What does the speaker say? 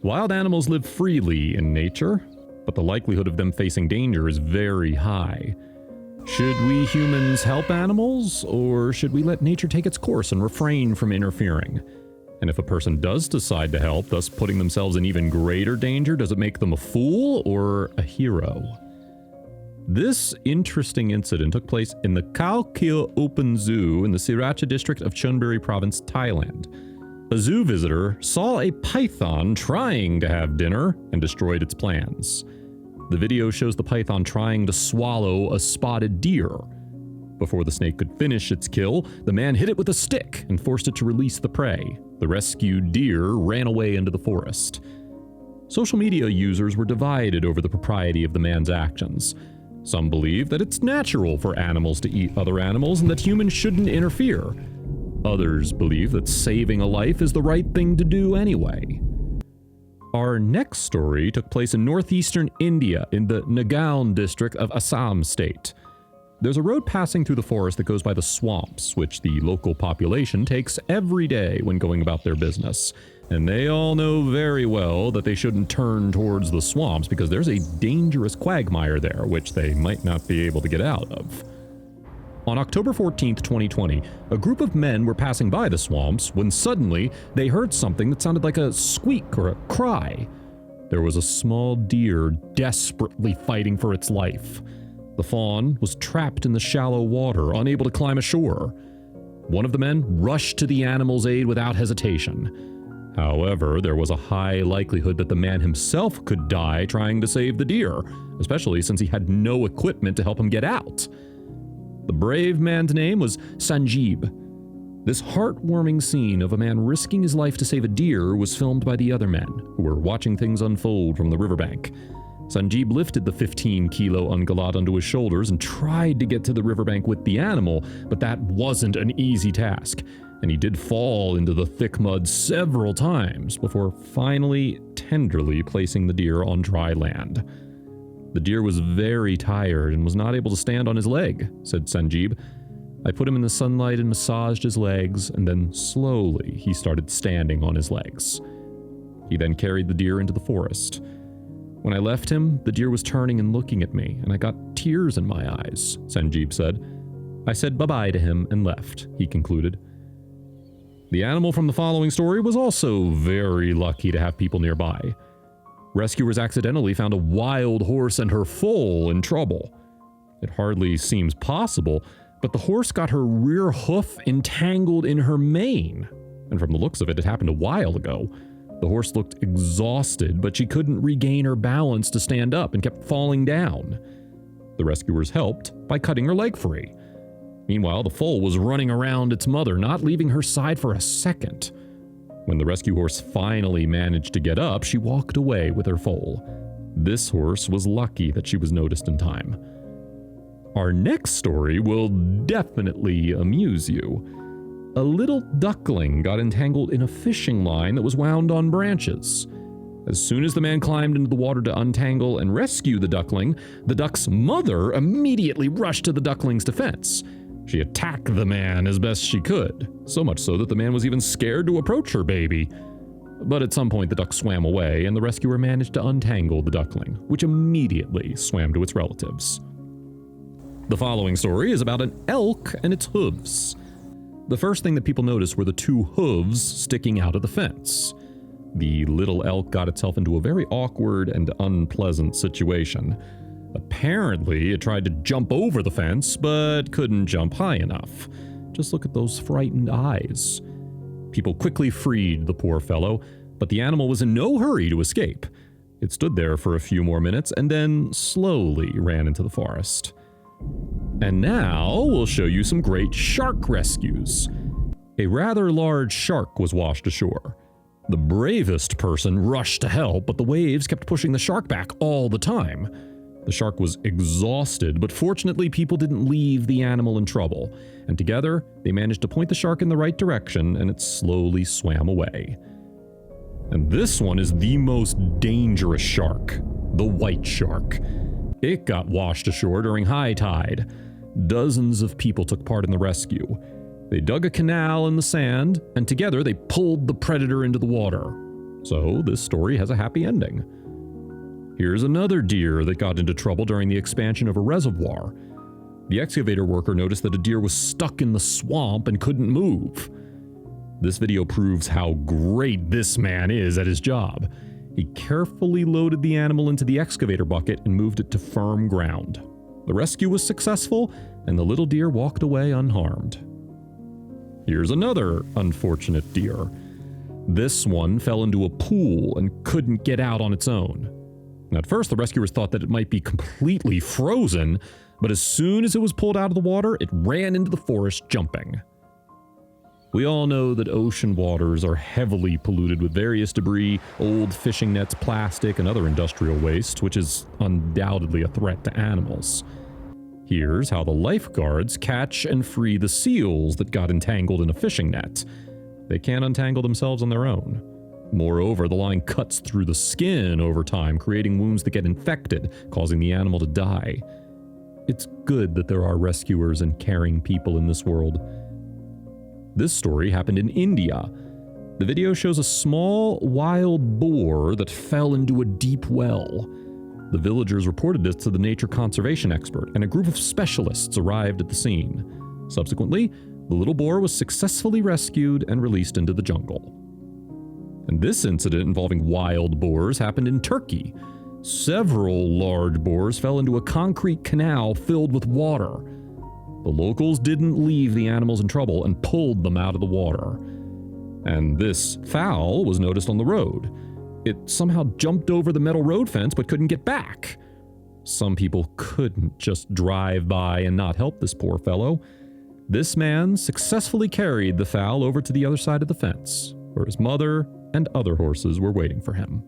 Wild animals live freely in nature, but the likelihood of them facing danger is very high. Should we humans help animals, or should we let nature take its course and refrain from interfering? And if a person does decide to help, thus putting themselves in even greater danger, does it make them a fool or a hero? This interesting incident took place in the Khao Keo Open Zoo in the Sriracha district of Chonburi province, Thailand. A zoo visitor saw a python trying to have dinner and destroyed its plans. The video shows the python trying to swallow a spotted deer. Before the snake could finish its kill, the man hit it with a stick and forced it to release the prey. The rescued deer ran away into the forest. Social media users were divided over the propriety of the man's actions. Some believe that it's natural for animals to eat other animals and that humans shouldn't interfere. Others believe that saving a life is the right thing to do anyway. Our next story took place in northeastern India in the Nagaon district of Assam state. There's a road passing through the forest that goes by the swamps, which the local population takes every day when going about their business. And they all know very well that they shouldn't turn towards the swamps because there's a dangerous quagmire there, which they might not be able to get out of. On October 14th, 2020, a group of men were passing by the swamps when suddenly they heard something that sounded like a squeak or a cry. There was a small deer desperately fighting for its life. The fawn was trapped in the shallow water, unable to climb ashore. One of the men rushed to the animal's aid without hesitation. However, there was a high likelihood that the man himself could die trying to save the deer, especially since he had no equipment to help him get out. The brave man's name was Sanjeev. This heartwarming scene of a man risking his life to save a deer was filmed by the other men, who were watching things unfold from the riverbank. Sanjeev lifted the 15-kilo ungulate onto his shoulders and tried to get to the riverbank with the animal, but that wasn't an easy task, and he did fall into the thick mud several times before finally tenderly placing the deer on dry land. The deer was very tired and was not able to stand on his leg, said Sanjeev. I put him in the sunlight and massaged his legs, and then slowly he started standing on his legs. He then carried the deer into the forest. When I left him, the deer was turning and looking at me, and I got tears in my eyes, Sanjeev said. I said bye-bye to him and left, he concluded. The animal from the following story was also very lucky to have people nearby. Rescuers accidentally found a wild horse and her foal in trouble. It hardly seems possible, but the horse got her rear hoof entangled in her mane. And from the looks of it, it happened a while ago. The horse looked exhausted, but she couldn't regain her balance to stand up and kept falling down. The rescuers helped by cutting her leg free. Meanwhile, the foal was running around its mother, not leaving her side for a second. When the rescue horse finally managed to get up, she walked away with her foal. This horse was lucky that she was noticed in time. Our next story will definitely amuse you. A little duckling got entangled in a fishing line that was wound on branches. As soon as the man climbed into the water to untangle and rescue the duckling, the duck's mother immediately rushed to the duckling's defense. She attacked the man as best she could, so much so that the man was even scared to approach her baby. But at some point the duck swam away and the rescuer managed to untangle the duckling, which immediately swam to its relatives. The following story is about an elk and its hooves. The first thing that people noticed were the two hooves sticking out of the fence. The little elk got itself into a very awkward and unpleasant situation. Apparently, it tried to jump over the fence, but couldn't jump high enough. Just look at those frightened eyes. People quickly freed the poor fellow, but the animal was in no hurry to escape. It stood there for a few more minutes and then slowly ran into the forest. And now we'll show you some great shark rescues. A rather large shark was washed ashore. The bravest person rushed to help, but the waves kept pushing the shark back all the time. The shark was exhausted, but fortunately people didn't leave the animal in trouble, and together they managed to point the shark in the right direction and it slowly swam away. And this one is the most dangerous shark, the white shark. It got washed ashore during high tide. Dozens of people took part in the rescue. They dug a canal in the sand, and together they pulled the predator into the water. So this story has a happy ending. Here's another deer that got into trouble during the expansion of a reservoir. The excavator worker noticed that a deer was stuck in the swamp and couldn't move. This video proves how great this man is at his job. He carefully loaded the animal into the excavator bucket and moved it to firm ground. The rescue was successful, and the little deer walked away unharmed. Here's another unfortunate deer. This one fell into a pool and couldn't get out on its own. At first, the rescuers thought that it might be completely frozen, but as soon as it was pulled out of the water, it ran into the forest jumping. We all know that ocean waters are heavily polluted with various debris, old fishing nets, plastic, and other industrial waste, which is undoubtedly a threat to animals. Here's how the lifeguards catch and free the seals that got entangled in a fishing net. They can't untangle themselves on their own. Moreover, the line cuts through the skin over time, creating wounds that get infected, causing the animal to die. It's good that there are rescuers and caring people in this world. This story happened in India. The video shows a small wild boar that fell into a deep well. The villagers reported this to the nature conservation expert, and a group of specialists arrived at the scene. Subsequently, the little boar was successfully rescued and released into the jungle. And this incident involving wild boars happened in Turkey. Several large boars fell into a concrete canal filled with water. The locals didn't leave the animals in trouble and pulled them out of the water. And this fowl was noticed on the road. It somehow jumped over the metal road fence but couldn't get back. Some people couldn't just drive by and not help this poor fellow. This man successfully carried the fowl over to the other side of the fence, where his mother and other horses were waiting for him.